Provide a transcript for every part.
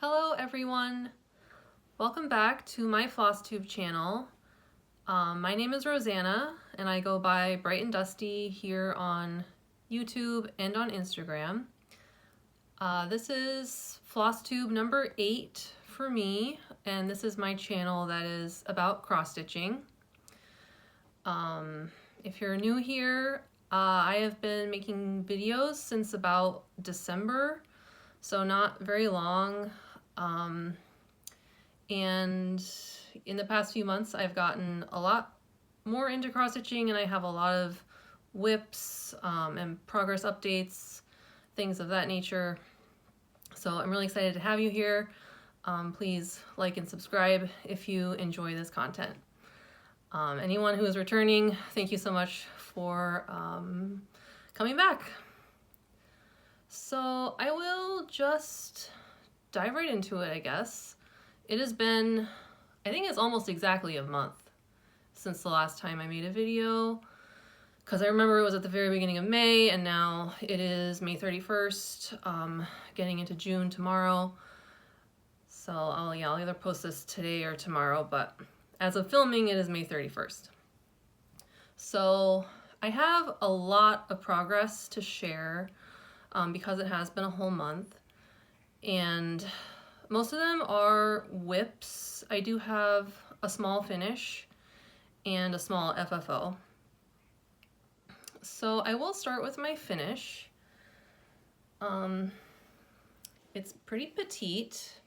Hello everyone! Welcome back to my Flosstube channel. My name is Rosanna and I go by Bright and Dusty here on YouTube and on Instagram. This is Flosstube number 8 for me, and this is my channel that is about cross-stitching. If you're new here, I have been making videos since about December, so not very long. And in the past few months I've gotten a lot more into cross-stitching, and I have a lot of WIPS and progress updates, things of that nature. So I'm really excited to have you here. Please like and subscribe if you enjoy this content. Anyone who is returning, thank you so much for coming back. So I will just dive right into it, I guess. It has been, I think it's almost exactly a month since the last time I made a video, because I remember it was at the very beginning of May, and now it is May 31st, getting into June tomorrow. So I'll either post this today or tomorrow, but as of filming, it is May 31st. So I have a lot of progress to share because it has been a whole month, and most of them are WIPS. I do have a small finish and a small FFO. So I will start with my finish. It's pretty petite.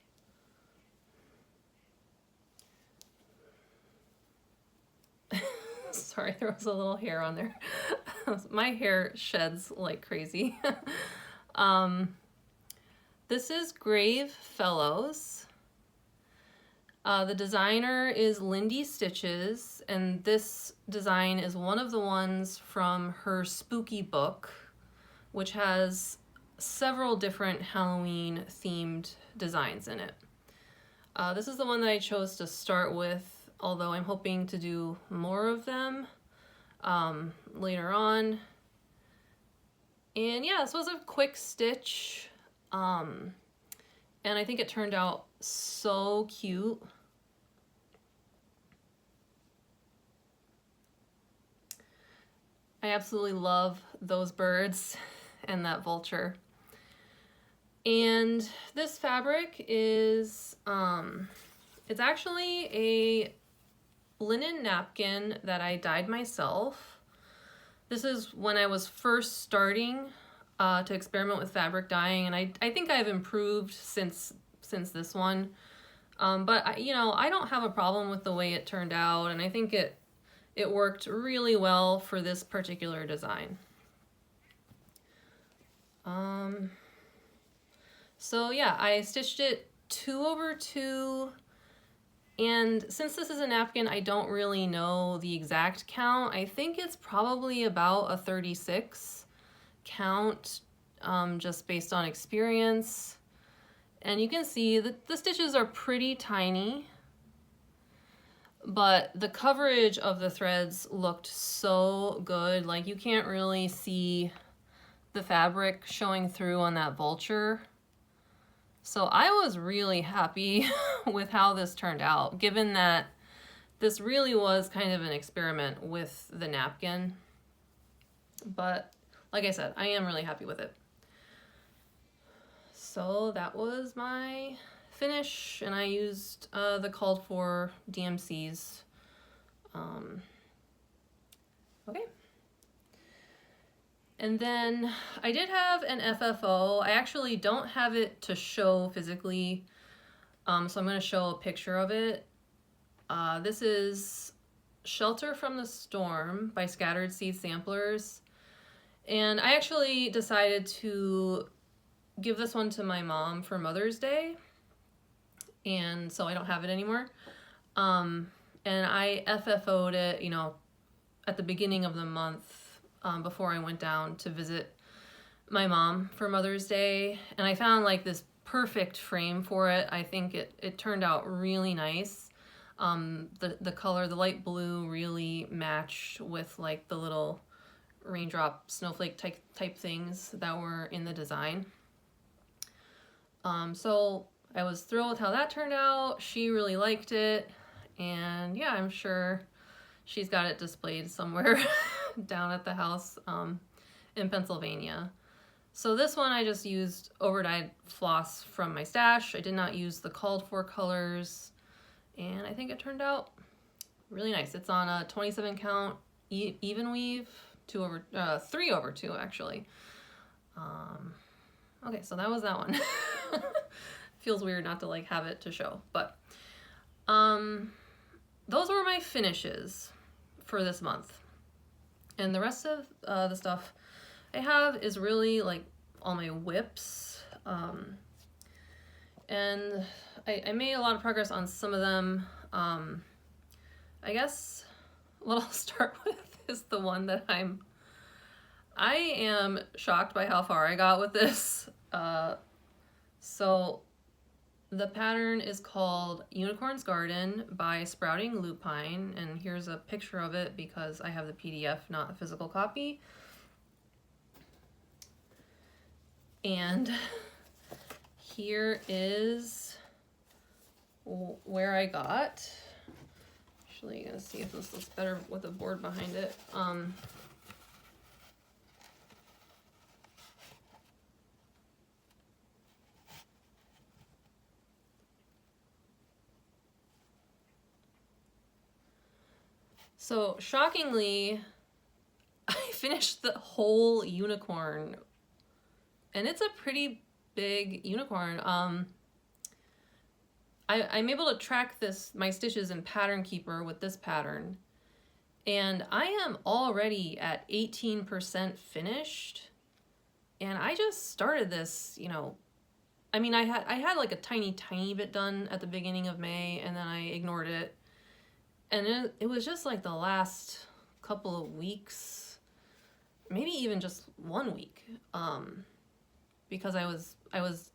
Sorry, there was a little hair on there. My hair sheds like crazy. This is Grave Fellows. The designer is Lindy Stitches, and this design is one of the ones from her spooky book, which has several different Halloween themed designs in it. This is the one that I chose to start with, although I'm hoping to do more of them later on. And yeah, this was a quick stitch. And I think it turned out so cute. I absolutely love those birds and that vulture. And this fabric is, it's actually a linen napkin that I dyed myself. This is when I was first starting to experiment with fabric dyeing, and I think I've improved since this one. But I don't have a problem with the way it turned out, and I think it worked really well for this particular design. So yeah, I stitched it 2/2, and since this is a napkin, I don't really know the exact count. I think it's probably about a 36 count, just based on experience. And you can see that the stitches are pretty tiny, but the coverage of the threads looked so good. Like, you can't really see the fabric showing through on that vulture. So I was really happy with how this turned out, given that this really was kind of an experiment with the napkin. But like I said, I am really happy with it. So that was my finish, and I used the called for DMCs. Okay. And then I did have an FFO. I actually don't have it to show physically, so I'm going to show a picture of it. This is Shelter from the Storm by Scattered Seed Samplers. And I actually decided to give this one to my mom for Mother's Day, and so I don't have it anymore. And I FFO'd it, at the beginning of the month, before I went down to visit my mom for Mother's Day, and I found like this perfect frame for it. I think it turned out really nice. The color, the light blue, really matched with like the little raindrop snowflake type things that were in the design. So I was thrilled with how that turned out. She really liked it. And yeah, I'm sure she's got it displayed somewhere down at the house in Pennsylvania. So this one I just used overdyed floss from my stash. I did not use the called for colors, and I think it turned out really nice. It's on a 27 count even weave, 3/2 actually. Okay, so that was that one. Feels weird not to like have it to show, but those were my finishes for this month. And the rest of the stuff I have is really like all my WIPS. And I made a lot of progress on some of them. I guess what I'll start with is the one that I am shocked by how far I got with this. So the pattern is called Unicorn's Garden by Sprouting Lupine, and here's a picture of it because I have the PDF, not a physical copy. And here is where I got. Actually, gonna see if this looks better with a board behind it. So shockingly, I finished the whole unicorn, and it's a pretty big unicorn. I'm able to track my stitches in Pattern Keeper with this pattern, and I am already at 18% finished, and I just started this, you know, I mean, I had like a tiny bit done at the beginning of May, and then I ignored it. And it was just like the last couple of weeks, maybe even just 1 week, because I was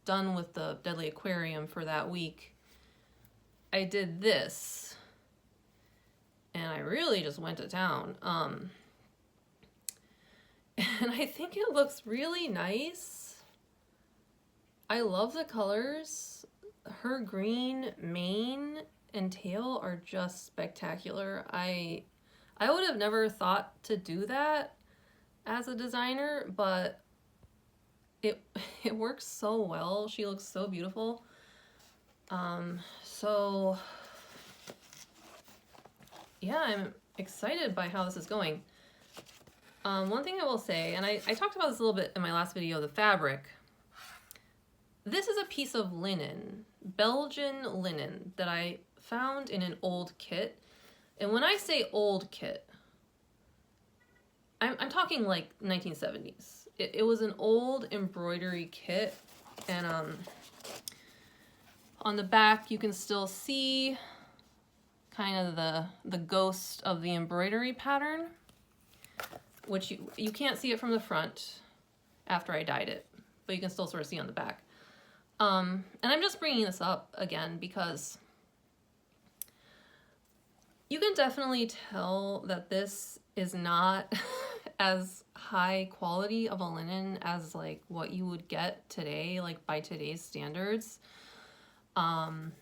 done with the Deadly Aquarium for that week. I did this, and I really just went to town. And I think it looks really nice. I love the colors. Her green mane and tail are just spectacular. I would have never thought to do that as a designer, but it works so well. She looks so beautiful. So yeah, I'm excited by how this is going. One thing I will say, and I talked about this a little bit in my last video, the fabric. This is a piece of linen, Belgian linen, that I found in an old kit. And when I say old kit, I'm talking like 1970s. It was an old embroidery kit, and on the back you can still see kind of the ghost of the embroidery pattern, which you can't see it from the front after I dyed it, but you can still sort of see on the back. And I'm just bringing this up again because you can definitely tell that this is not as high quality of a linen as like what you would get today, like by today's standards. And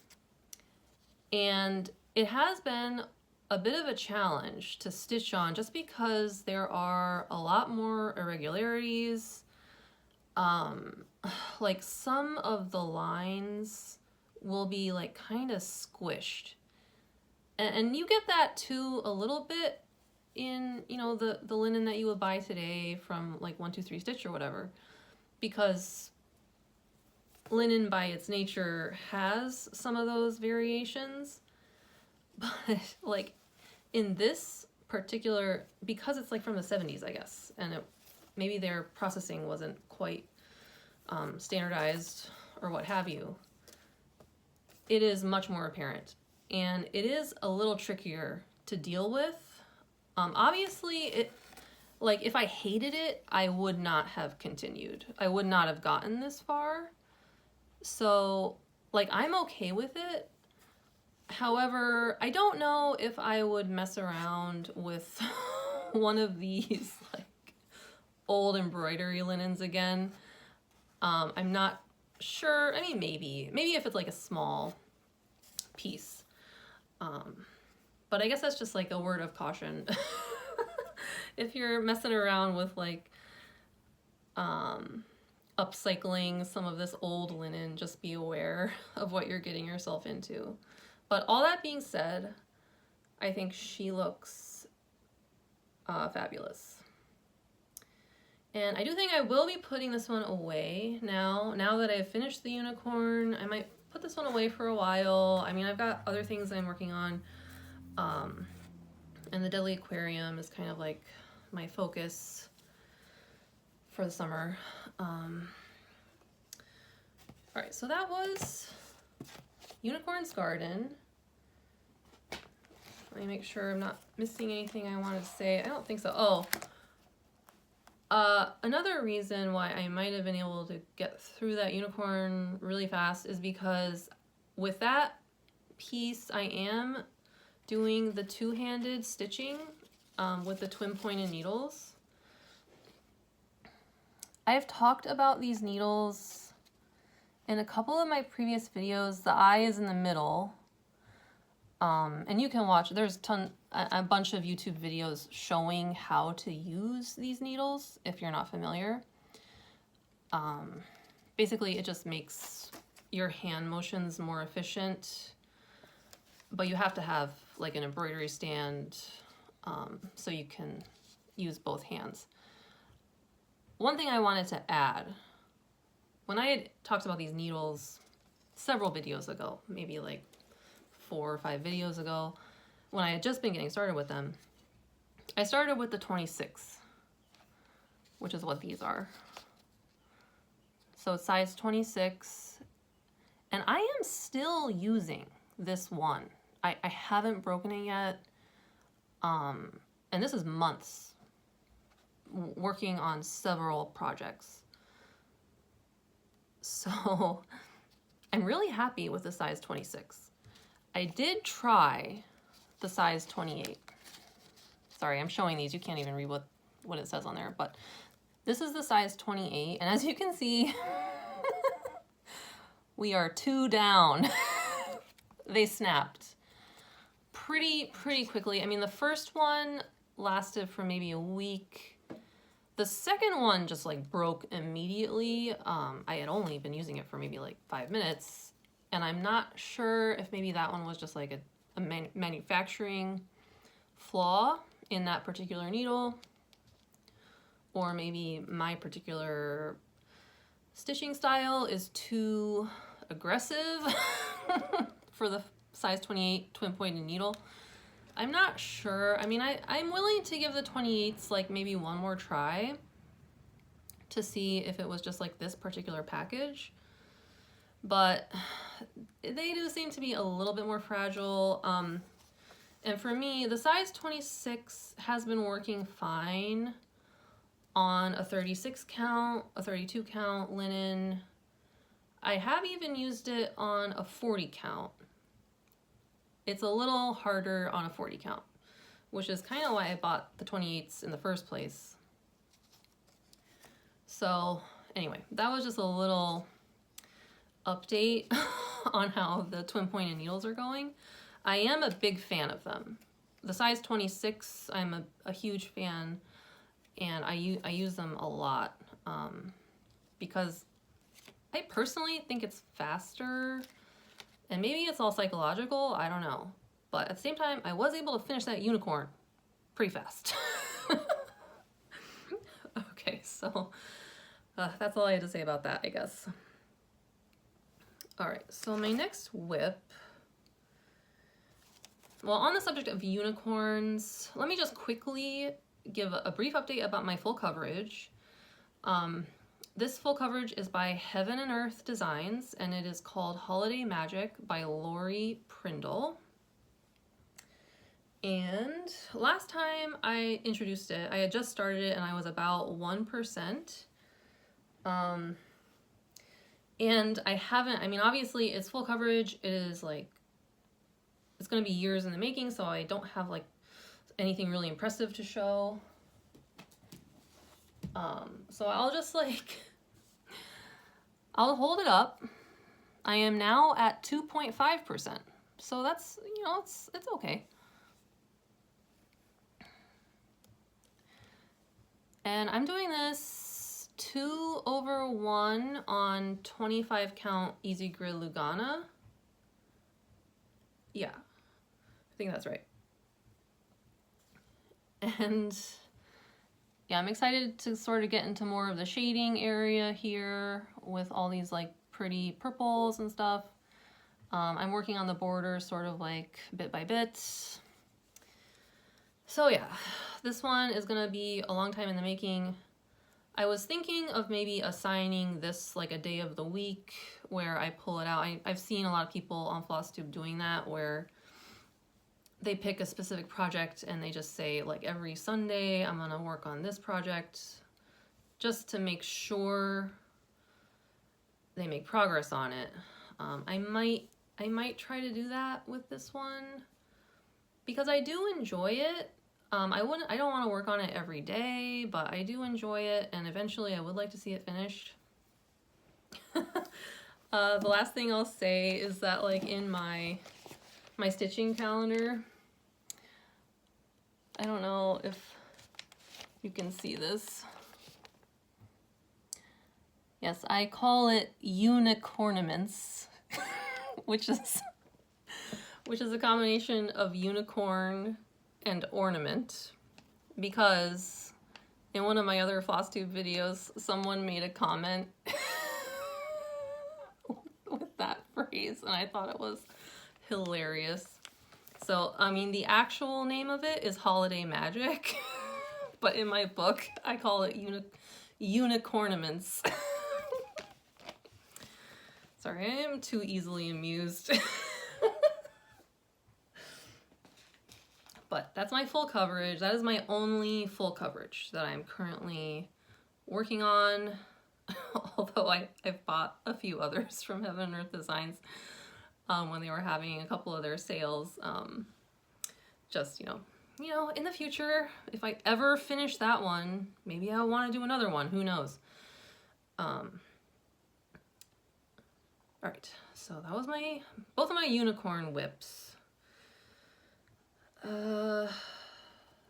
it has been a bit of a challenge to stitch on just because there are a lot more irregularities. Like some of the lines will be like kind of squished, and you get that too a little bit in, you know, the linen that you would buy today from like 123 Stitch or whatever, because linen by its nature has some of those variations. But like in this particular, because it's like from the 70s, I guess, and maybe their processing wasn't quite standardized or what have you, it is much more apparent, and it is a little trickier to deal with. Obviously, like if I hated it, I would not have continued. I would not have gotten this far. So like I'm okay with it. However, I don't know if I would mess around with one of these like old embroidery linens again. I'm not sure, I mean, maybe if it's like a small piece. But I guess that's just like a word of caution. If you're messing around with like upcycling some of this old linen, just be aware of what you're getting yourself into. But all that being said, I think she looks fabulous. And I do think I will be putting this one away now that I've finished the unicorn. I might put this one away for a while. I mean, I've got other things I'm working on. And the Deadly Aquarium is kind of like my focus for the summer. All right, so that was Unicorn's Garden. Let me make sure I'm not missing anything I wanted to say. I don't think so. Another reason why I might have been able to get through that unicorn really fast is because with that piece, I am doing the two-handed stitching with the twin pointed needles. I've talked about these needles in a couple of my previous videos. The eye is in the middle. And you can watch, there's a bunch of YouTube videos showing how to use these needles if you're not familiar. Basically, it just makes your hand motions more efficient, but you have to have like an embroidery stand so you can use both hands. One thing I wanted to add, when I had talked about these needles several videos ago, maybe like 4 or 5 videos ago, when I had just been getting started with them, I started with the 26, which is what these are. So it's size 26, and I am still using this one. I haven't broken it yet, and this is months working on several projects. So I'm really happy with the size 26. I did try the size 28. Sorry, I'm showing these. You can't even read what it says on there, but this is the size 28. And as you can see, we are 2 down. They snapped pretty quickly. I mean, the first one lasted for maybe a week. The second one just like broke immediately. I had only been using it for maybe like 5 minutes. And I'm not sure if maybe that one was just like a manufacturing flaw in that particular needle, or maybe my particular stitching style is too aggressive for the size 28 twin pointed needle. I'm not sure. I mean, I'm willing to give the 28s like maybe one more try to see if it was just like this particular package. But they do seem to be a little bit more fragile. And for me, the size 26 has been working fine on a 36 count, a 32 count linen. I have even used it on a 40 count. It's a little harder on a 40 count, which is kind of why I bought the 28s in the first place. So anyway, that was just a little update on how the twin pointed needles are going. I am a big fan of them. The size 26, I'm a huge fan, and I use them a lot because I personally think it's faster, and maybe it's all psychological, I don't know. But at the same time, I was able to finish that unicorn pretty fast. Okay, so that's all I had to say about that, I guess. All right, so my next WIP, well, on the subject of unicorns, let me just quickly give a brief update about my full coverage. This full coverage is by Heaven and Earth Designs, and it is called Holiday Magic by Prindle. And last time I introduced it, I had just started it and I was about 1%. And I haven't, I mean, obviously it's full coverage. It is like, it's going to be years in the making, so I don't have like anything really impressive to show. So I'll just like, I'll hold it up. I am now at 2.5%. So that's, you know, it's okay. And I'm doing this 2/1 on 25 count Easy Grid Lugana. Yeah, I think that's right. And yeah, I'm excited to sort of get into more of the shading area here with all these like pretty purples and stuff. I'm working on the border sort of like bit by bit. So yeah, this one is gonna be a long time in the making. I was thinking of maybe assigning this like a day of the week where I pull it out. I've seen a lot of people on Flosstube doing that, where they pick a specific project and they just say like every Sunday I'm gonna work on this project, just to make sure they make progress on it. I might try to do that with this one because I do enjoy it. I don't want to work on it every day, but I do enjoy it, and eventually I would like to see it finished. The last thing I'll say is that like in my stitching calendar, I don't know if you can see this. Yes, I call it unicornaments, which is a combination of unicorn and ornament, because in one of my other Flosstube videos, someone made a comment with that phrase, and I thought it was hilarious. So, I mean, the actual name of it is Holiday Magic, but in my book, I call it unicornaments. Sorry, I am too easily amused. But that's my full coverage. That is my only full coverage that I'm currently working on. Although I've bought a few others from Heaven and Earth Designs when they were having a couple of their sales. Just, you know, in the future, if I ever finish that one, maybe I'll want to do another one. Who knows? All right, so that was both of my unicorn whips.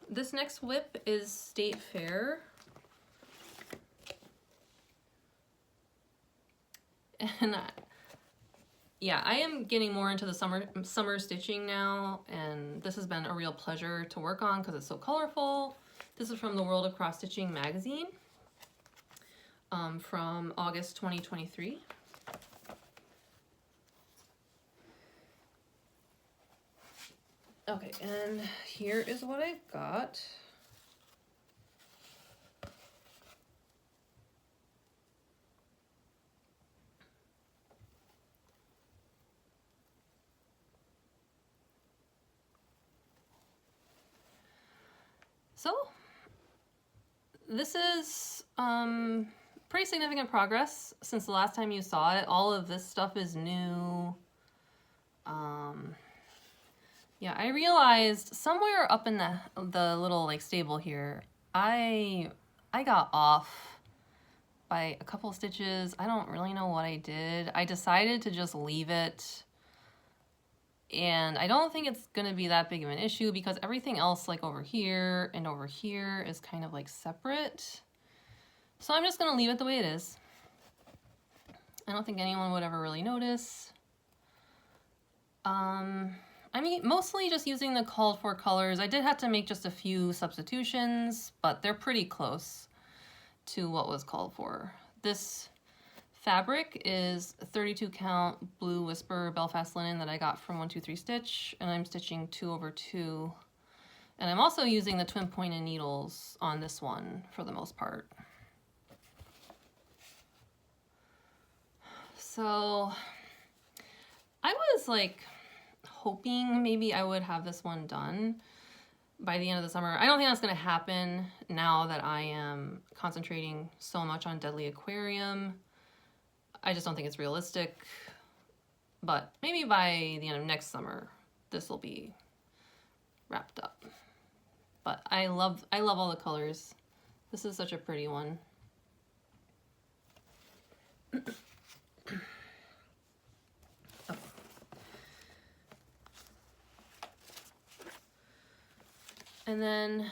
This next whip is State Fair. And yeah, I am getting more into the summer stitching now, and this has been a real pleasure to work on because it's so colorful. This is from the World of Cross Stitching magazine from August 2023. Okay, and here is what I've got. So, this is pretty significant progress since the last time you saw it. All of this stuff is new. Yeah, I realized somewhere up in the little like stable here, I got off by a couple of stitches. I don't really know what I did. I decided to just leave it. And I don't think it's gonna be that big of an issue because everything else like over here and over here is kind of like separate. So I'm just gonna leave it the way it is. I don't think anyone would ever really notice. I mean, mostly just using the called for colors. I did have to make just a few substitutions, but they're pretty close to what was called for. This fabric is 32 count Blue Whisper Belfast linen that I got from 123 Stitch, and I'm stitching 2/2. And I'm also using the twin pointed needles on this one for the most part. So I was like hoping maybe I would have this one done by the end of the summer. I don't think that's going to happen now that I am concentrating so much on Deadly Aquarium. I just don't think it's realistic, but maybe by the end of next summer, this will be wrapped up. But I love all the colors. This is such a pretty one. Oh. And then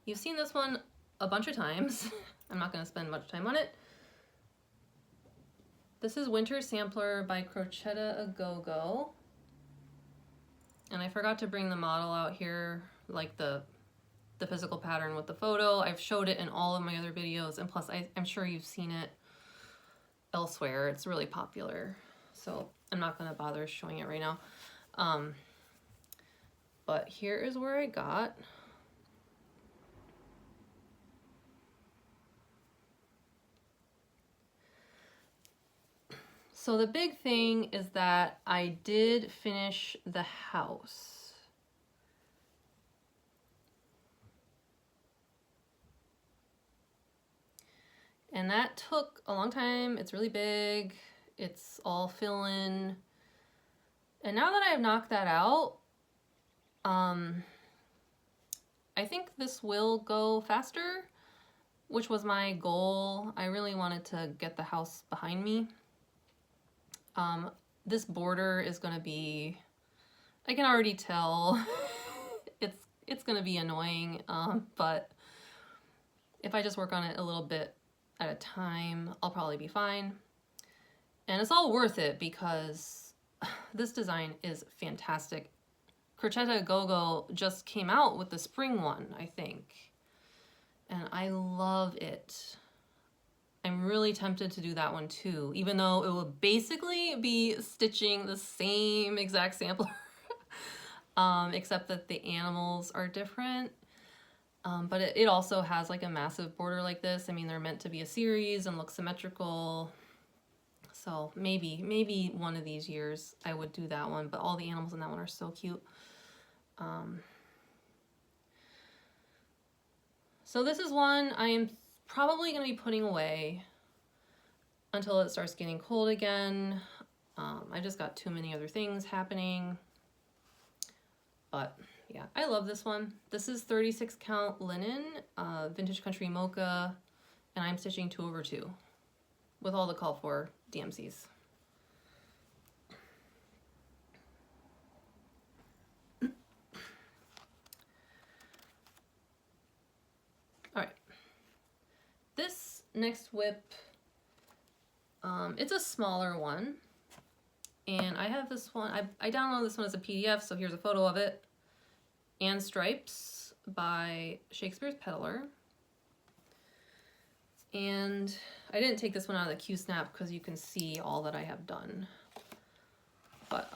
you've seen this one a bunch of times. I'm not going to spend much time on it. This is Winter Sampler by Crocette Gogo. And I forgot to bring the model out here, like the physical pattern with the photo. I've showed it in all of my other videos, and plus I'm sure you've seen it elsewhere. It's really popular, so I'm not going to bother showing it right now. But here is where I got. So the big thing is that I did finish the house. And that took a long time. It's really big. It's all fill-in. And now that I have knocked that out, I think this will go faster, which was my goal. I really wanted to get the house behind me. This border is going to be, I can already tell, it's going to be annoying, but if I just work on it a little bit at a time, I'll probably be fine. And it's all worth it because this design is fantastic. Crocette Gogo just came out with the spring one, I think, and I love it. I'm really tempted to do that one too, even though it will basically be stitching the same exact sampler, except that the animals are different. But it also has like a massive border like this. I mean, they're meant to be a series and look symmetrical. So maybe one of these years I would do that one, but all the animals in that one are so cute. So this is one I am probably going to be putting away until it starts getting cold again. I just got too many other things happening. But yeah, I love this one. This is 36 count linen, Vintage Country Mocha, and I'm stitching 2/2 with all the call for DMCs. All right. This next WIP, it's a smaller one, and I have this one, I downloaded this one as a PDF, so here's a photo of it, and Stripes by Shakespeare's Peddler. And I didn't take this one out of the Q-Snap because you can see all that I have done, but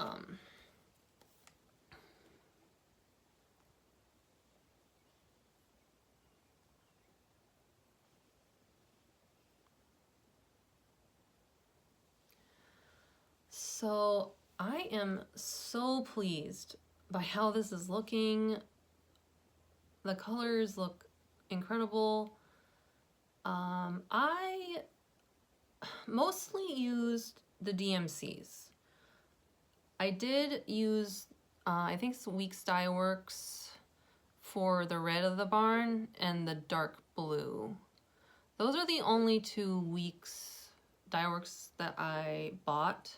so I am so pleased by how this is looking. The colors look incredible. I mostly used the DMCs. I did use, I think it's WIPS Dye Works for the red of the barn and the dark blue. Those are the only two WIPS Dye Works that I bought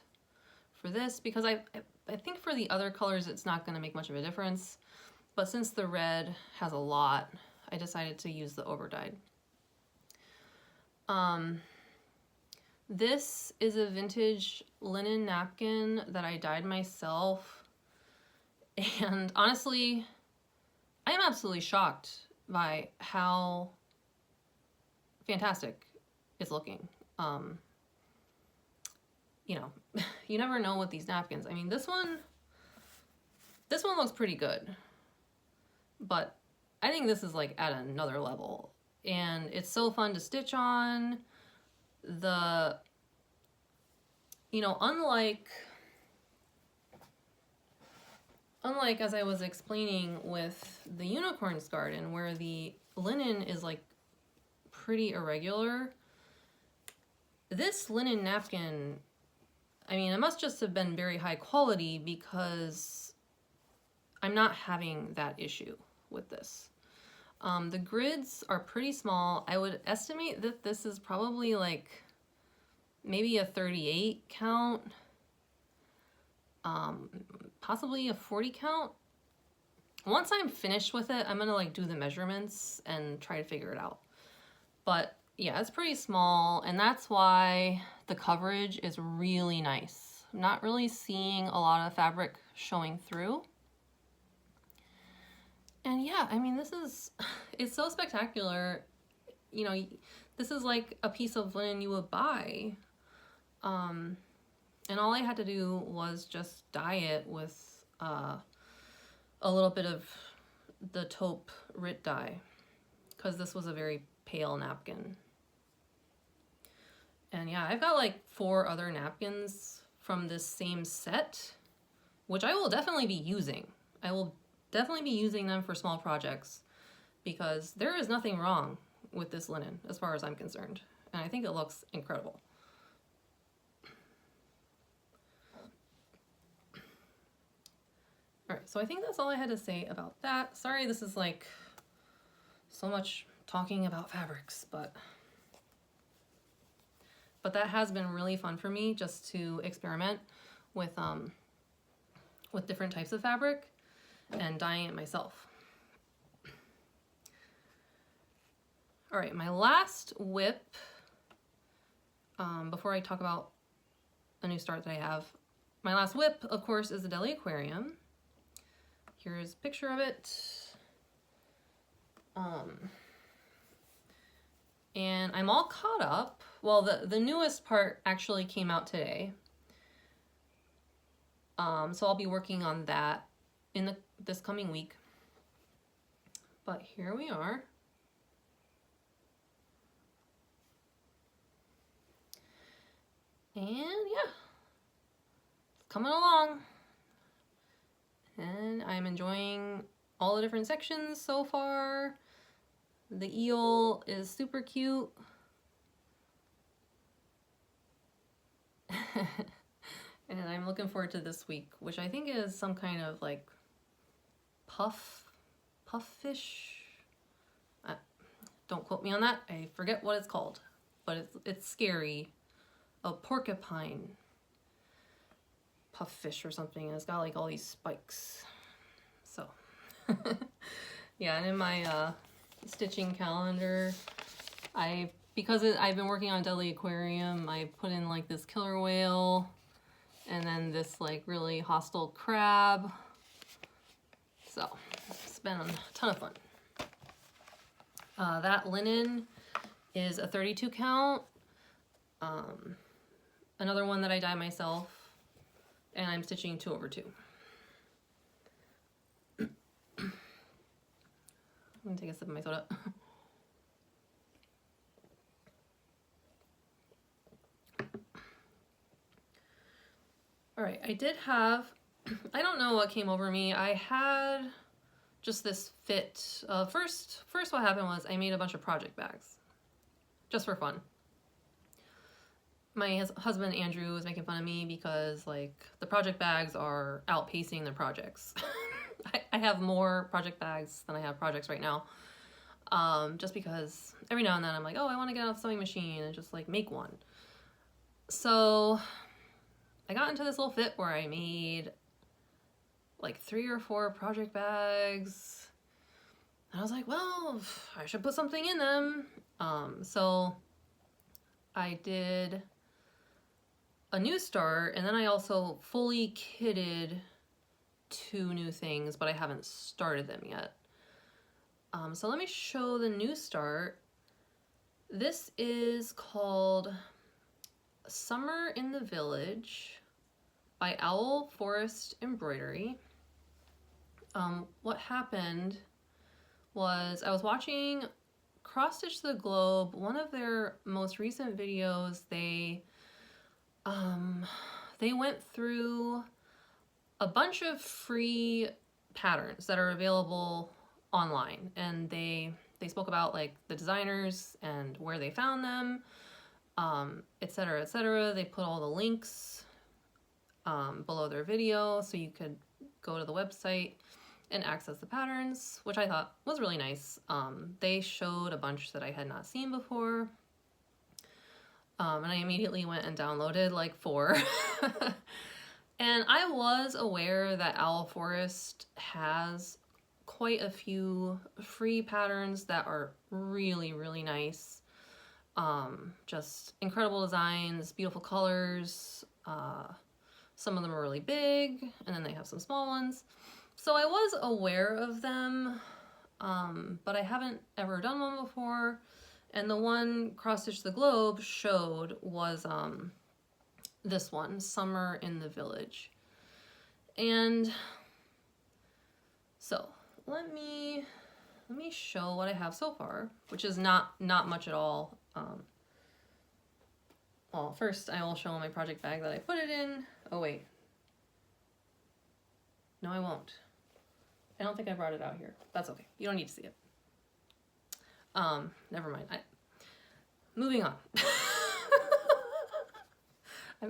for this, because I think for the other colors it's not going to make much of a difference, but since the red has a lot, I decided to use the over-dyed. This is a vintage linen napkin that I dyed myself, and honestly, I am absolutely shocked by how fantastic it's looking. You know, you never know with these napkins. I mean, this one looks pretty good, but I think this is like at another level, and it's so fun to stitch on. The, you know, unlike as I was explaining with the Unicorn's Garden, where the linen is like pretty irregular, this linen napkin, I mean, it must just have been very high quality because I'm not having that issue with this. The grids are pretty small. I would estimate that this is probably like maybe a 38 count, possibly a 40 count. Once I'm finished with it, I'm gonna like do the measurements and try to figure it out. But yeah, it's pretty small, and that's why the coverage is really nice. I'm not really seeing a lot of fabric showing through. And yeah, I mean, it's so spectacular. You know, this is like a piece of linen you would buy. And all I had to do was just dye it with a little bit of the taupe Rit dye, because this was a very pale napkin. And yeah, I've got like 4 other napkins from this same set, which I will definitely be using. I will definitely be using them for small projects, because there is nothing wrong with this linen as far as I'm concerned. And I think it looks incredible. All right, so I think that's all I had to say about that. Sorry, this is like so much talking about fabrics, but that has been really fun for me, just to experiment with different types of fabric and dyeing it myself. All right, my last WIP, before I talk about a new start that I have, my last WIP, of course, is the Deli Aquarium. Here's a picture of it. And I'm all caught up. Well, the newest part actually came out today. So I'll be working on that in this coming week. But here we are. And yeah, it's coming along. And I'm enjoying all the different sections so far. The eel is super cute. And I'm looking forward to this week, which I think is some kind of like puffish. Don't quote me on that. I forget what it's called, but it's scary. A porcupine puffish or something, and it's got like all these spikes. So yeah, and in my stitching calendar, because I've been working on Deli Aquarium, I put in like this killer whale and then this like really hostile crab. So it's been a ton of fun. That linen is a 32 count. Another one that I dye myself, and I'm stitching 2/2. I'm gonna take a sip of my soda. All right, I did have, I don't know what came over me. I had just this fit. First what happened was I made a bunch of project bags, just for fun. My husband, Andrew, was making fun of me because like the project bags are outpacing the projects. I have more project bags than I have projects right now. Just because every now and then I'm like, oh, I want to get off the sewing machine and just like make one. So I got into this little fit where I made like 3 or 4 project bags. And I was like, well, I should put something in them. So I did a new start, and then I also fully kitted 2 new things, but I haven't started them yet. So let me show the new start. This is called Summer in the Village by Owl Forest Embroidery. What happened was I was watching Cross Stitch the Globe, one of their most recent videos. They went through a bunch of free patterns that are available online, and they spoke about like the designers and where they found them, etc., etc. They put all the links below their video so you could go to the website and access the patterns, which I thought was really nice. They showed a bunch that I had not seen before. And I immediately went and downloaded like 4. And I was aware that Owl Forest has quite a few free patterns that are really, really nice. Just incredible designs, beautiful colors. Some of them are really big, and then they have some small ones. So I was aware of them, but I haven't ever done one before. And the one Cross Stitch the Globe showed was this one, Summer in the Village. And so let me show what I have so far, which is not much at all. Well, first I will show my project bag that I put it in. Oh wait. No, I won't. I don't think I brought it out here. That's okay. You don't need to see it. Never mind. Moving on.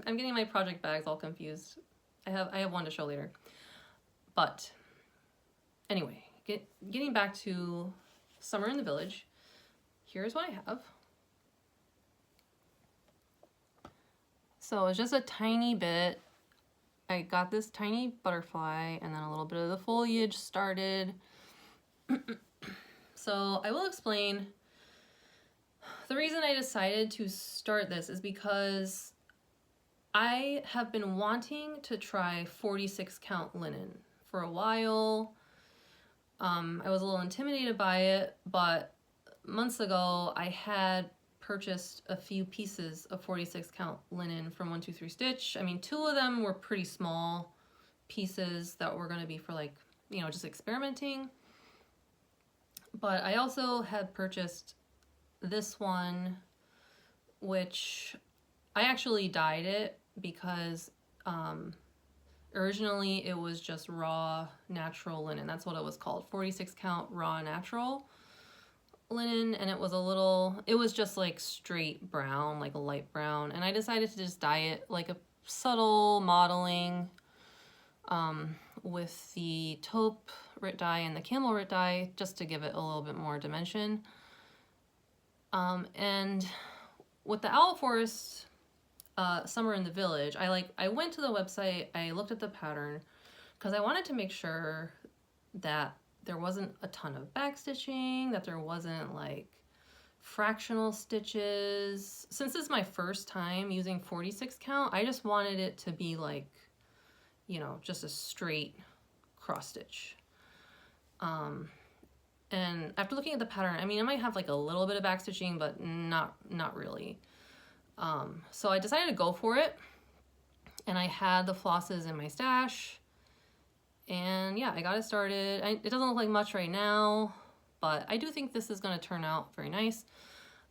I'm getting my project bags all confused. I have one to show later. But anyway, getting back to Summer in the Village, here's what I have. So it's just a tiny bit. I got this tiny butterfly and then a little bit of the foliage started. So I will explain. The reason I decided to start this is because I have been wanting to try 46 count linen for a while. I was a little intimidated by it, but months ago I had purchased a few pieces of 46 count linen from 123 Stitch. I mean, 2 of them were pretty small pieces that were going to be for like, you know, just experimenting. But I also had purchased this one, which I actually dyed it because originally it was just raw natural linen. That's what it was called, 46 count raw natural linen, and it was just like straight brown, like a light brown, and I decided to just dye it like a subtle modeling with the taupe Rit dye and the camel Rit dye, just to give it a little bit more dimension. And with the Owl Forest Summer in the Village, I went to the website, I looked at the pattern, because I wanted to make sure that there wasn't a ton of backstitching, that there wasn't like fractional stitches. Since this is my first time using 46 count, I just wanted it to be like, you know, just a straight cross stitch. And after looking at the pattern, I mean, it might have like a little bit of backstitching, but not really. So I decided to go for it, and I had the flosses in my stash, and yeah, I got it started. It doesn't look like much right now, but I do think this is going to turn out very nice.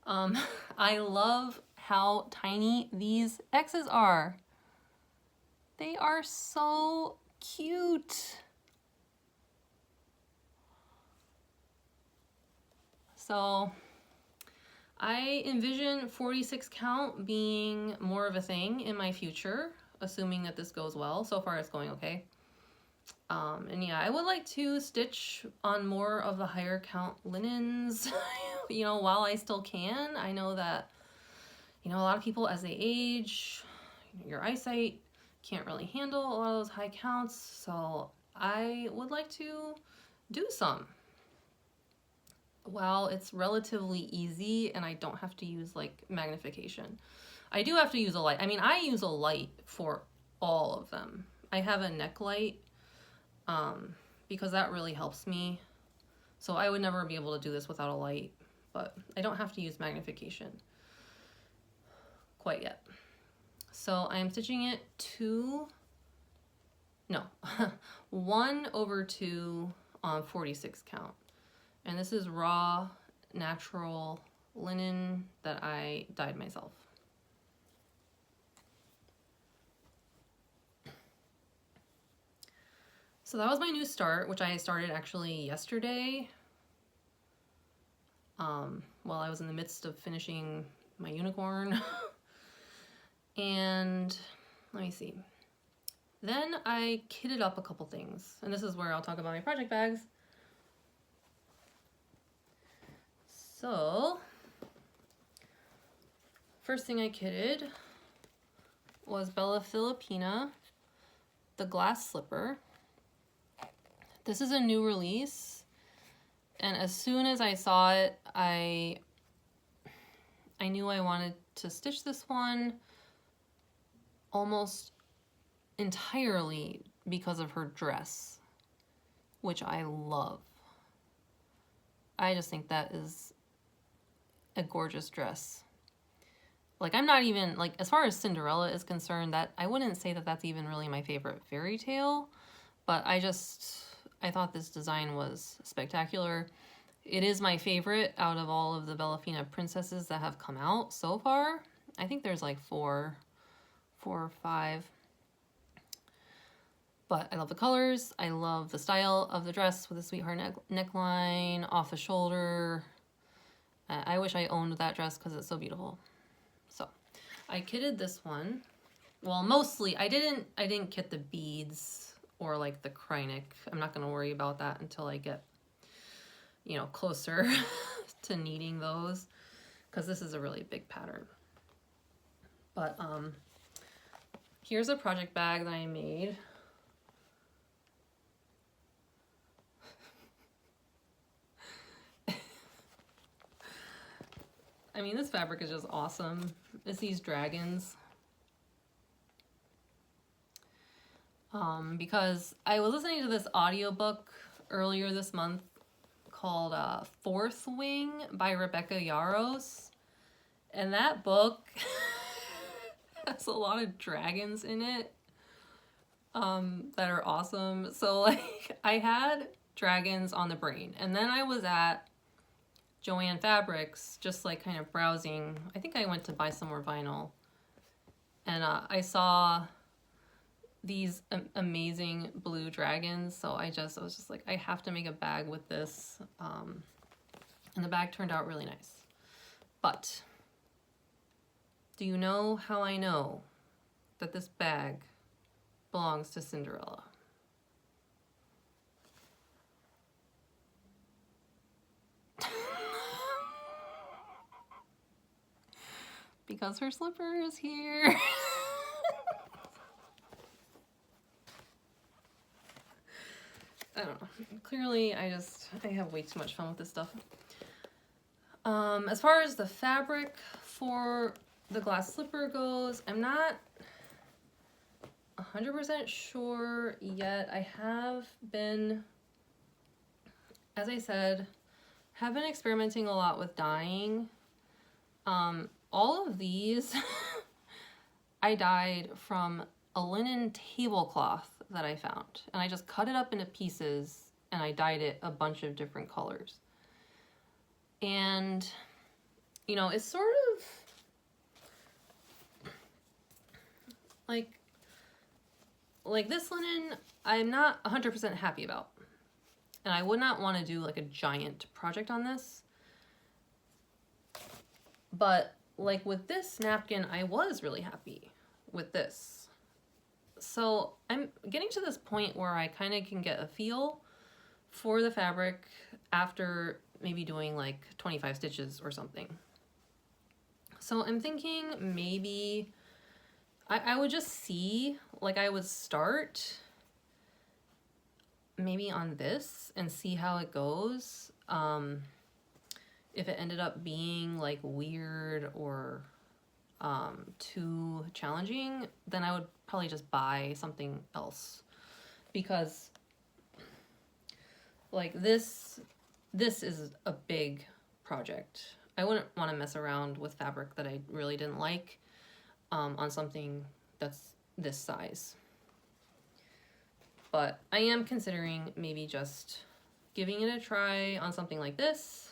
I love how tiny these X's are. They are so cute. So I envision 46 count being more of a thing in my future, assuming that this goes well. So far it's going okay. And yeah, I would like to stitch on more of the higher count linens, you know, while I still can. I know that, you know, a lot of people as they age, your eyesight can't really handle a lot of those high counts. So I would like to do some. While it's relatively easy and I don't have to use like magnification. I do have to use a light. I mean, I use a light for all of them. I have a neck light because that really helps me. So I would never be able to do this without a light, but I don't have to use magnification quite yet. So I'm stitching it 1/2 on 46 count. And this is raw, natural linen that I dyed myself. So that was my new start, which I started actually yesterday, while I was in the midst of finishing my unicorn. And let me see. Then I kitted up a couple things, and this is where I'll talk about my project bags. So first thing I kitted was Bella Filipina, the glass slipper. This is a new release, and as soon as I saw it, I knew I wanted to stitch this one almost entirely because of her dress, which I love. I just think that is a gorgeous dress. Like, I'm not even, like, as far as Cinderella is concerned, that I wouldn't say that that's even really my favorite fairy tale, but I thought this design was spectacular. It is my favorite out of all of the Bellafina princesses that have come out so far. I think there's like four or five. But I love the colors. I love the style of the dress with the sweetheart neckline, off the shoulder. I wish I owned that dress because it's so beautiful. So I kitted this one. Well, mostly I didn't kit the beads or like the Krynic. I'm not going to worry about that until I get, you know, closer to needing those, because this is a really big pattern. But here's a project bag that I made. I mean, this fabric is just awesome. It's these dragons. Because I was listening to this audiobook earlier this month called Fourth Wing by Rebecca Yarros. And that book has a lot of dragons in it that are awesome. So, like, I had dragons on the brain. And then I was at Joann Fabrics, just like kind of browsing. I think I went to buy some more vinyl. And I saw these amazing blue dragons. So I was just like, I have to make a bag with this. And the bag turned out really nice. But do you know how I know that this bag belongs to Cinderella? Because her slipper is here. I don't know. Clearly, I have way too much fun with this stuff. As far as the fabric for the glass slipper goes, I'm not 100% sure yet. I have been, as I said, have been experimenting a lot with dyeing. All of these I dyed from a linen tablecloth that I found, and I just cut it up into pieces and I dyed it a bunch of different colors. And, you know, it's sort of like this linen I'm not 100% happy about, and I would not want to do like a giant project on this. But like with this napkin, I was really happy with this. So I'm getting to this point where I kind of can get a feel for the fabric after maybe doing like 25 stitches or something. So I'm thinking maybe I would just see, like I would start maybe on this and see how it goes. If it ended up being like weird or too challenging, then I would probably just buy something else, because like this is a big project. I wouldn't want to mess around with fabric that I really didn't like on something that's this size. But I am considering maybe just giving it a try on something like this.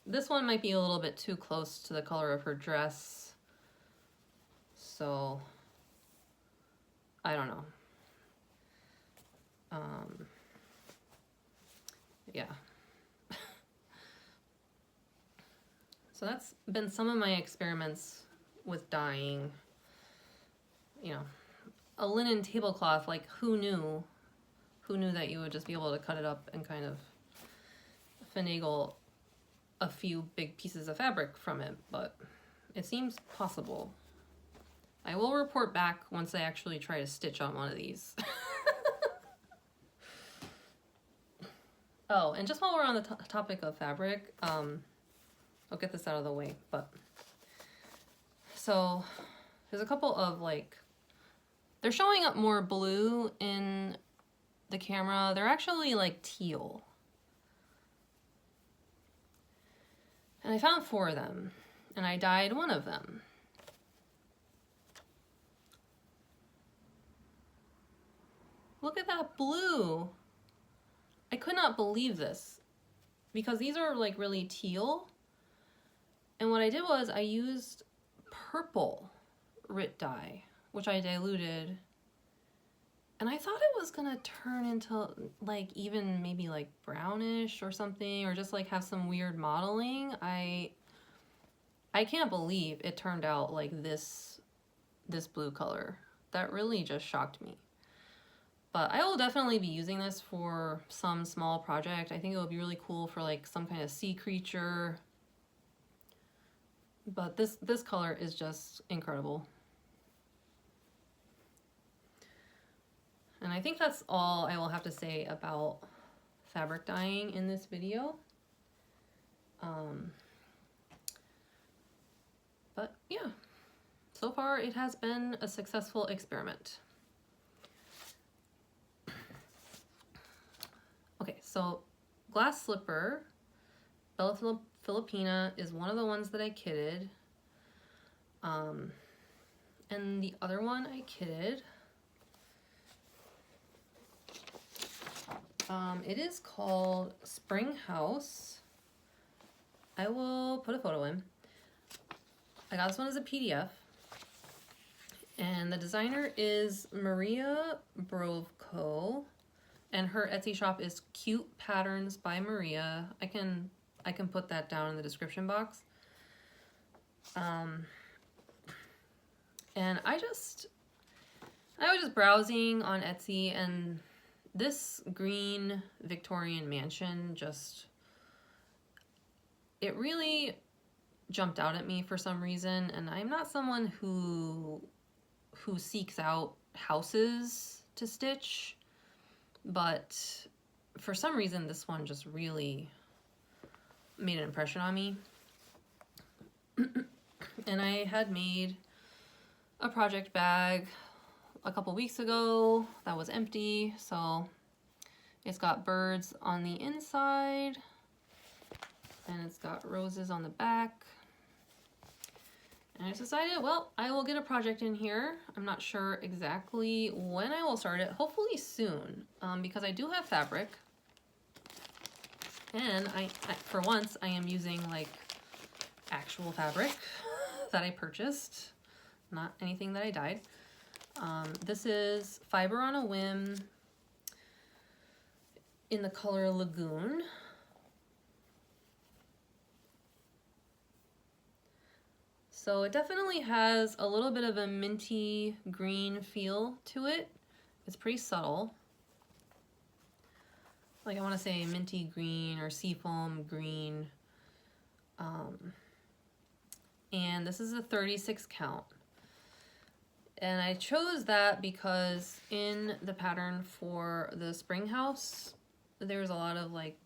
This one might be a little bit too close to the color of her dress, so I don't know. Yeah. So that's been some of my experiments with dyeing. You know, a linen tablecloth, like who knew that you would just be able to cut it up and kind of finagle a few big pieces of fabric from it, but it seems possible. I will report back once I actually try to stitch on one of these. Oh, and just while we're on the topic of fabric, I'll get this out of the way, but so there's a couple of like, they're showing up more blue in the camera. They're actually like teal. And I found 4 of them, and I dyed one of them. Look at that blue. I could not believe this because these are like really teal. And what I did was I used purple RIT dye, which I diluted. And I thought it was gonna turn into like even maybe like brownish or something, or just like have some weird modeling. I can't believe it turned out like this blue color. That really just shocked me. But I will definitely be using this for some small project. I think it would be really cool for like some kind of sea creature. But this color is just incredible. And I think that's all I will have to say about fabric dyeing in this video. But yeah, so far it has been a successful experiment. Okay, so Glass Slipper, Bella Filipina is one of the ones that I kitted. And the other one I kitted, it is called Spring House. I will put a photo in. I got this one as a PDF. And the designer is Maria Brovko. And her Etsy shop is Cute Patterns by Maria. I can put that down in the description box. And I was just browsing on Etsy, and this green Victorian mansion it really jumped out at me for some reason. And I'm not someone who seeks out houses to stitch, but for some reason this one just really made an impression on me. And I had made a project bag a couple weeks ago that was empty, so it's got birds on the inside and it's got roses on the back. And I decided, well, I will get a project in here. I'm not sure exactly when I will start it, hopefully soon, because I do have fabric. And I for once, I am using like actual fabric that I purchased, not anything that I dyed. This is Fiber on a Whim in the color Lagoon. So it definitely has a little bit of a minty green feel to it. It's pretty subtle. Like I want to say minty green or seafoam green. And this is a 36 count. And I chose that because in the pattern for the Spring House, there's a lot of like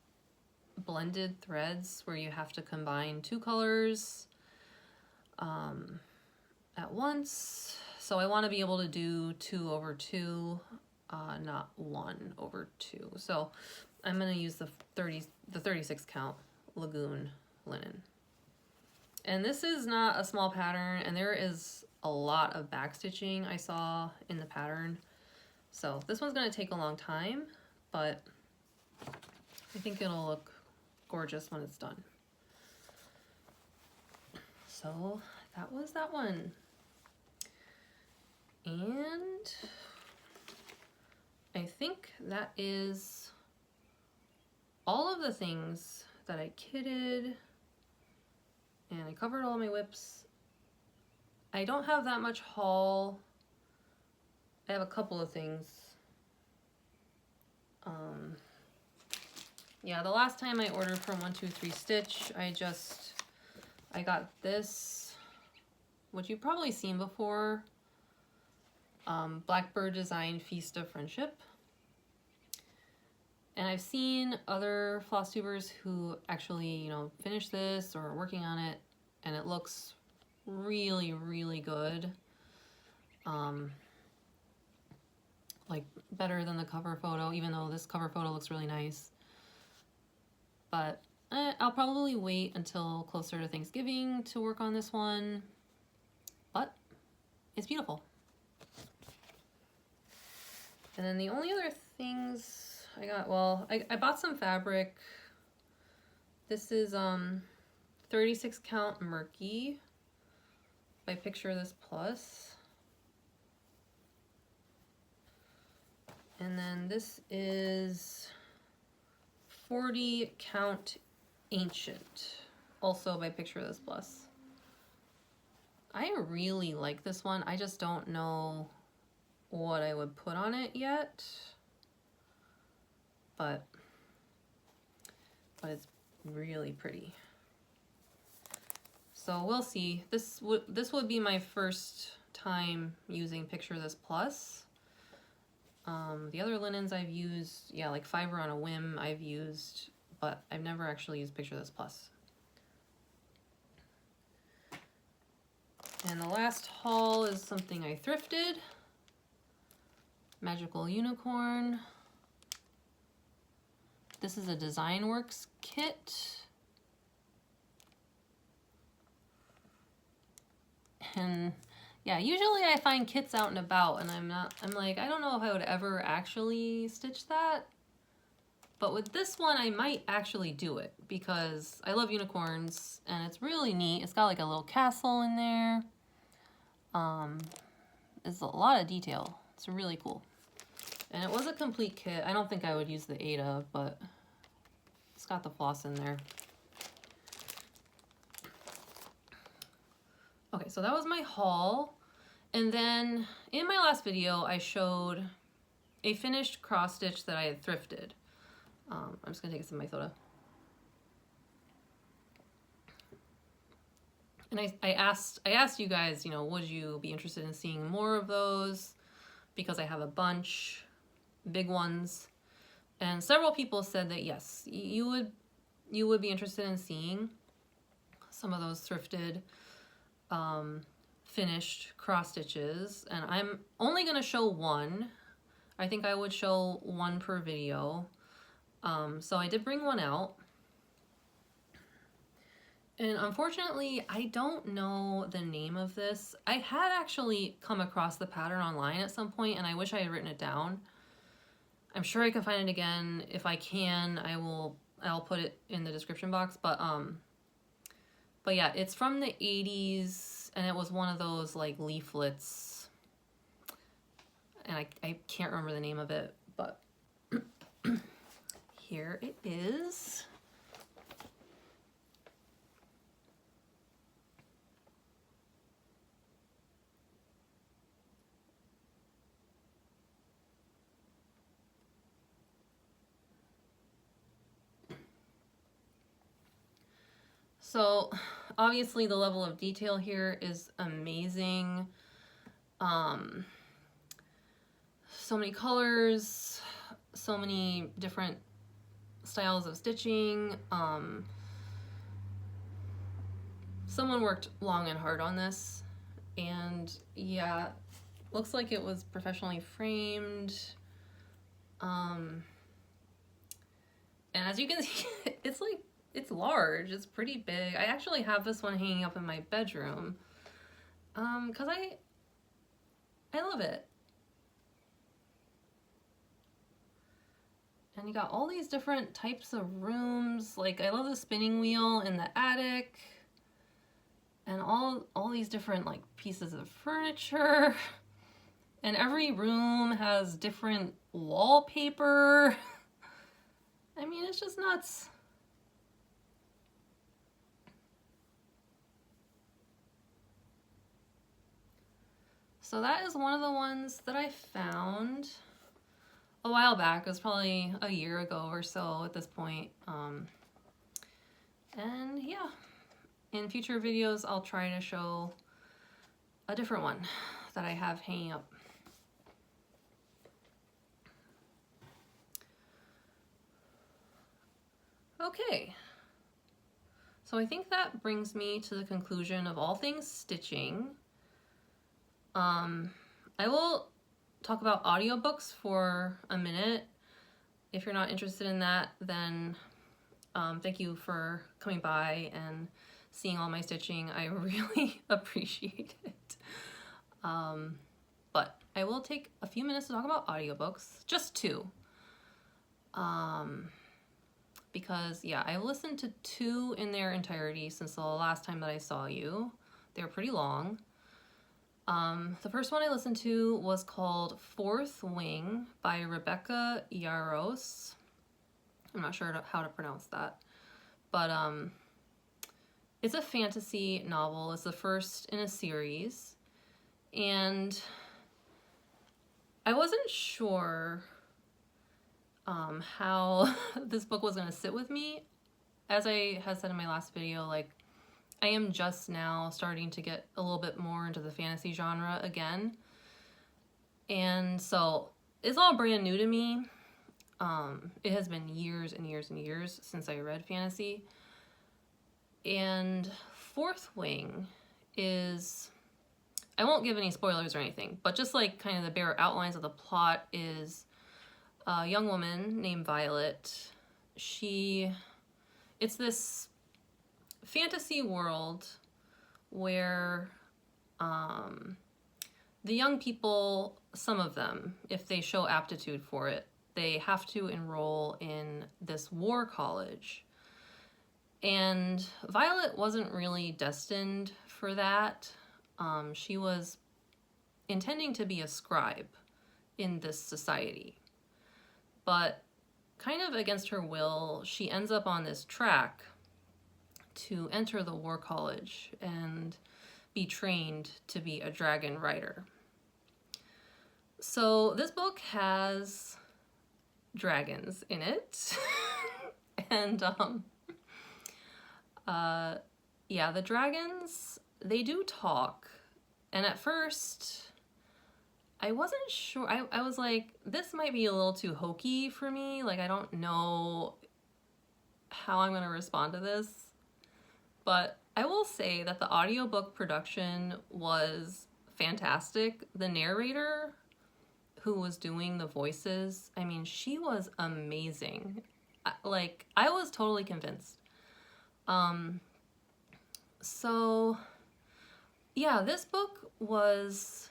blended threads where you have to combine 2 colors at once. So I want to be able to do 2 over 2, not 1 over 2. So I'm going to use the 36 count Lagoon linen. And this is not a small pattern, and there is a lot of backstitching I saw in the pattern. So this one's going to take a long time, but I think it'll look gorgeous when it's done. So that was that one. And I think that is all of the things that I kitted, and I covered all my WIPS. I don't have that much haul. I have a couple of things. yeah, the last time I ordered from 123 Stitch, I got this, which you've probably seen before, Blackbird design Feast of Friendship. And I've seen other floss tubers who actually, you know, finished this or are working on it, and it looks really, really good. Like better than the cover photo, even though this cover photo looks really nice. But I'll probably wait until closer to Thanksgiving to work on this one, but it's beautiful. And then the only other things I got, well, I bought some fabric. This is 36 count Murky by Picture This Plus. And then this is 40 count Ancient, also by Picture This Plus. I really like this one. I just don't know what I would put on it yet, but it's really pretty. So we'll see. This would be my first time using Picture This Plus. The other linens I've used, yeah, like Fiber on a Whim I've used, but I've never actually used Picture This Plus. And the last haul is something I thrifted. Magical Unicorn. This is a Design Works kit. And yeah, usually I find kits out and about and I'm like, I don't know if I would ever actually stitch that. But with this one, I might actually do it because I love unicorns and it's really neat. It's got like a little castle in there. It's a lot of detail. It's really cool. And it was a complete kit. I don't think I would use the Ada, but it's got the floss in there. Okay, so that was my haul. And then in my last video, I showed a finished cross stitch that I had thrifted. I'm just gonna take some of my soda. And I asked you guys, you know, would you be interested in seeing more of those? Because I have a bunch, big ones. And several people said that yes, you would be interested in seeing some of those thrifted finished cross stitches, and I'm only gonna show one. I think I would show one per video. So I did bring one out. And unfortunately, I don't know the name of this. I had actually come across the pattern online at some point, and I wish I had written it down. I'm sure I can find it again. If I can, I'll put it in the description box. But yeah, it's from the 80s, and it was one of those like leaflets. And I can't remember the name of it, but here it is. So obviously the level of detail here is amazing. So many colors, so many different styles of stitching. Someone worked long and hard on this, and yeah, looks like it was professionally framed. And as you can see, it's large, it's pretty big. I actually have this one hanging up in my bedroom because I love it. And you got all these different types of rooms. Like, I love the spinning wheel in the attic, and all these different like pieces of furniture. And every room has different wallpaper. I mean, it's just nuts. So that is one of the ones that I found. a while back. It was probably a year ago or so at this point. And yeah, in future videos, I'll try to show a different one that I have hanging up. Okay, so I think that brings me to the conclusion of all things stitching. I will talk about audiobooks for a minute. If you're not interested in that, then thank you for coming by and seeing all my stitching. I really appreciate it. But I will take a few minutes to talk about audiobooks, just two. Because yeah, I've listened to two in their entirety since the last time that I saw you. They're pretty long. The first one I listened to was called Fourth Wing by Rebecca Yarros. I'm not sure how to pronounce that, but it's a fantasy novel. It's the first in a series, and I wasn't sure how this book was going to sit with me. As I had said in my last video, like, I am just now starting to get a little bit more into the fantasy genre again. And so it's all brand new to me. It has been years and years and years since I read fantasy. And Fourth Wing is, I won't give any spoilers or anything, but just like kind of the bare outlines of the plot is a young woman named Violet. It's this fantasy world where the young people, some of them, if they show aptitude for it, they have to enroll in this war college. And Violet wasn't really destined for that. She was intending to be a scribe in this society. But kind of against her will, she ends up on this track to enter the war college and be trained to be a dragon rider. So this book has dragons in it. And yeah, the dragons, they do talk. And at first I wasn't sure. I was like, this might be a little too hokey for me. Like, I don't know how I'm going to respond to this. But I will say that the audiobook production was fantastic. The narrator who was doing the voices, I mean, she was amazing. Like, I was totally convinced. So yeah, this book was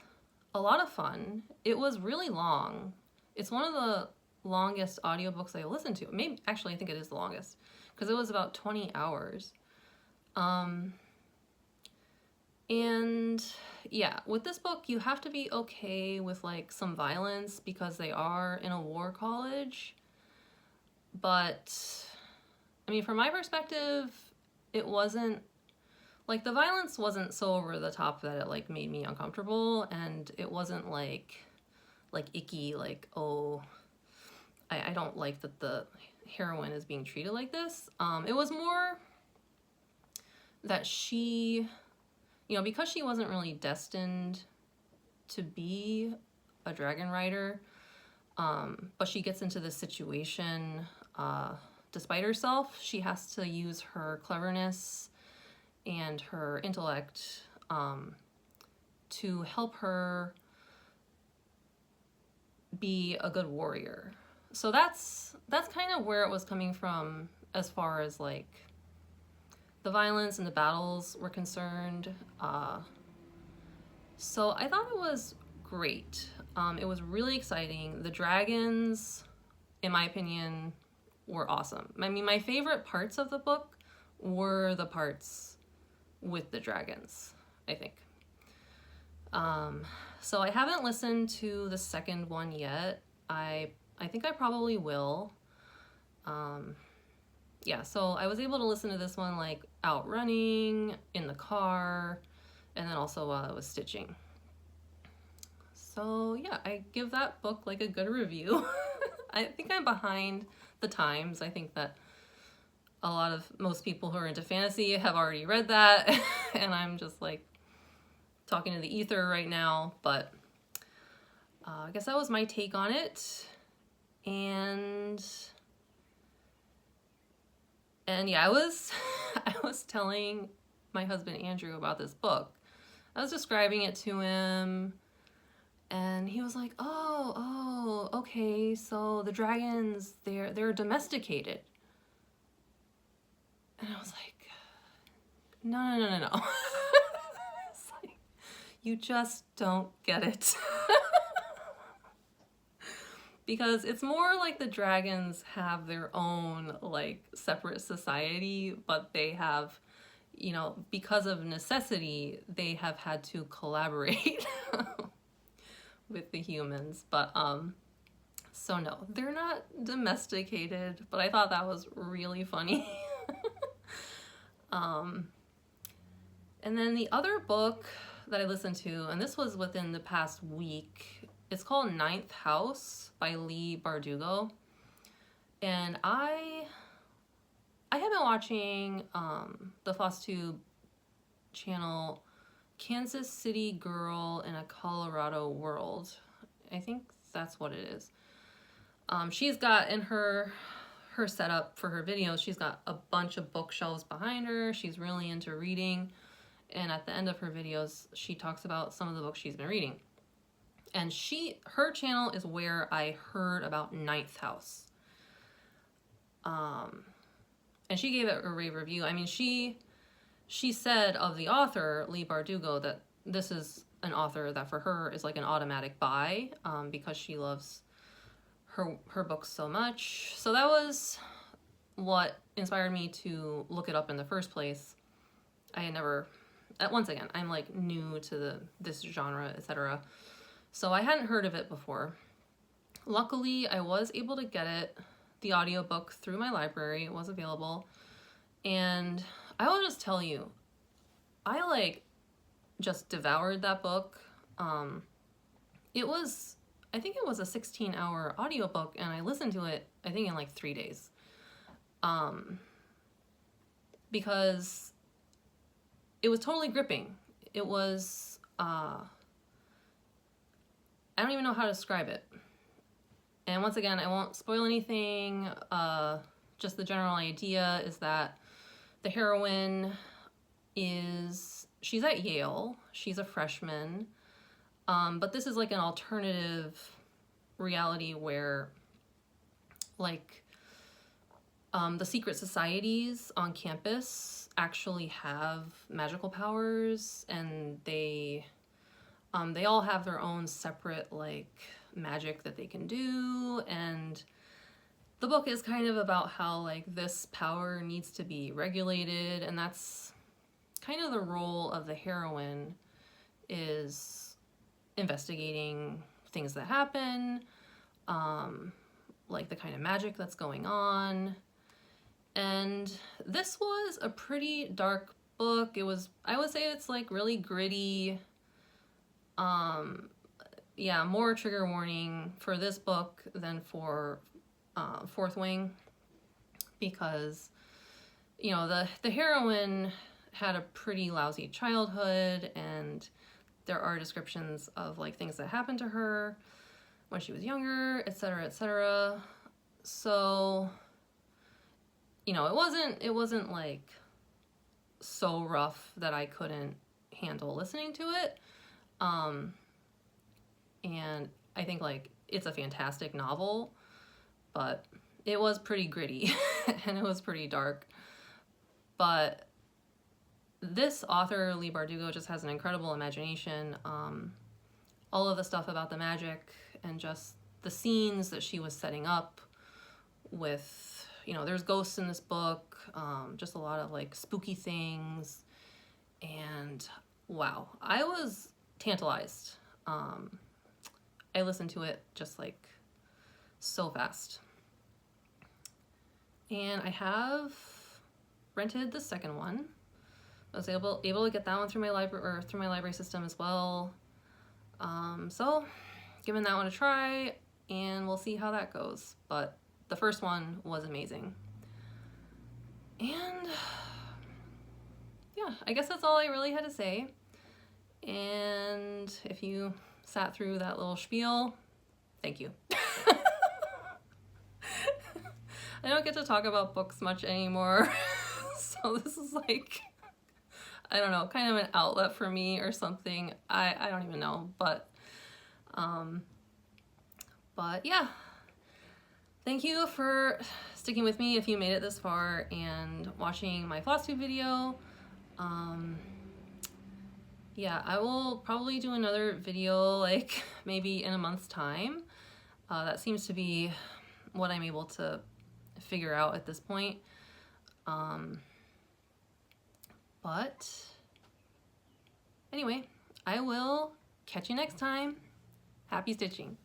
a lot of fun. It was really long. It's one of the longest audiobooks I listened to. Maybe, actually, I think it is the longest, because it was about 20 hours. And yeah, with this book, you have to be okay with like some violence because they are in a war college. But I mean, from my perspective, it wasn't like, the violence wasn't so over the top that it like made me uncomfortable, and it wasn't like icky, like, oh, I don't like that the heroine is being treated like this. It was more that she, you know, because she wasn't really destined to be a dragon rider, but she gets into this situation despite herself. She has to use her cleverness and her intellect to help her be a good warrior. So that's kind of where it was coming from as far as like the violence and the battles were concerned. So I thought it was great. It was really exciting. The dragons, in my opinion, were awesome. I mean, my favorite parts of the book were the parts with the dragons, I think. So I haven't listened to the second one yet. I think I probably will. Yeah, so I was able to listen to this one like out running, in the car, and then also while I was stitching. So yeah, I give that book like a good review. I think I'm behind the times. I think that most people who are into fantasy have already read that, and I'm just like talking to the ether right now, but I guess that was my take on it. And yeah, I was telling my husband Andrew about this book. I was describing it to him, and he was like, oh, okay, so the dragons, they're domesticated. And I was like, no. It's like, you just don't get it. Because it's more like the dragons have their own like separate society, but they have, you know, because of necessity, they have had to collaborate with the humans. But so no, they're not domesticated, but I thought that was really funny. And then the other book that I listened to, and this was within the past week, it's called Ninth House by Leigh Bardugo. And I have been watching the Flosstube channel Kansas City Girl in a Colorado World. I think that's what it is. She's got in her setup for her videos, she's got a bunch of bookshelves behind her. She's really into reading. And at the end of her videos, she talks about some of the books she's been reading. And her channel is where I heard about Ninth House. And she gave it a rave review. I mean, she said of the author, Leigh Bardugo, that this is an author that for her is like an automatic buy, because she loves her books so much. So that was what inspired me to look it up in the first place. I had never, once again, I'm like new to this genre, etc. So I hadn't heard of it before. Luckily, I was able to get the audiobook through my library. It was available. And I will just tell you, I like just devoured that book. I think it was a 16-hour audiobook, and I listened to it, I think in like 3 days. Because it was totally gripping. It was, I don't even know how to describe it. And once again, I won't spoil anything. Just the general idea is that the heroine she's at Yale. She's a freshman. But this is like an alternative reality where like the secret societies on campus actually have magical powers, and they all have their own separate like magic that they can do. And the book is kind of about how like this power needs to be regulated, and that's kind of the role of the heroine, is investigating things that happen, like the kind of magic that's going on. And this was a pretty dark book. It was, I would say it's like really gritty. Yeah, more trigger warning for this book than for Fourth Wing, because, you know, the heroine had a pretty lousy childhood, and there are descriptions of like things that happened to her when she was younger, etc., etc. So, you know, it wasn't like so rough that I couldn't handle listening to it. And I think like it's a fantastic novel, but it was pretty gritty and it was pretty dark. But this author, Leigh Bardugo, just has an incredible imagination. All of the stuff about the magic and just the scenes that she was setting up with, you know, there's ghosts in this book, just a lot of like spooky things. And wow, I was tantalized. I listened to it just like so fast. And I have rented the second one. I was able to get that one through my library system as well. So giving that one a try. and we'll see how that goes. But the first one was amazing. And yeah, I guess that's all I really had to say. And if you sat through that little spiel, thank you. I don't get to talk about books much anymore, so this is like, I don't know, kind of an outlet for me or something. I don't even know, but yeah. Thank you for sticking with me if you made it this far and watching my Flosstube video. Yeah, I will probably do another video like maybe in a month's time. That seems to be what I'm able to figure out at this point. But anyway, I will catch you next time. Happy stitching.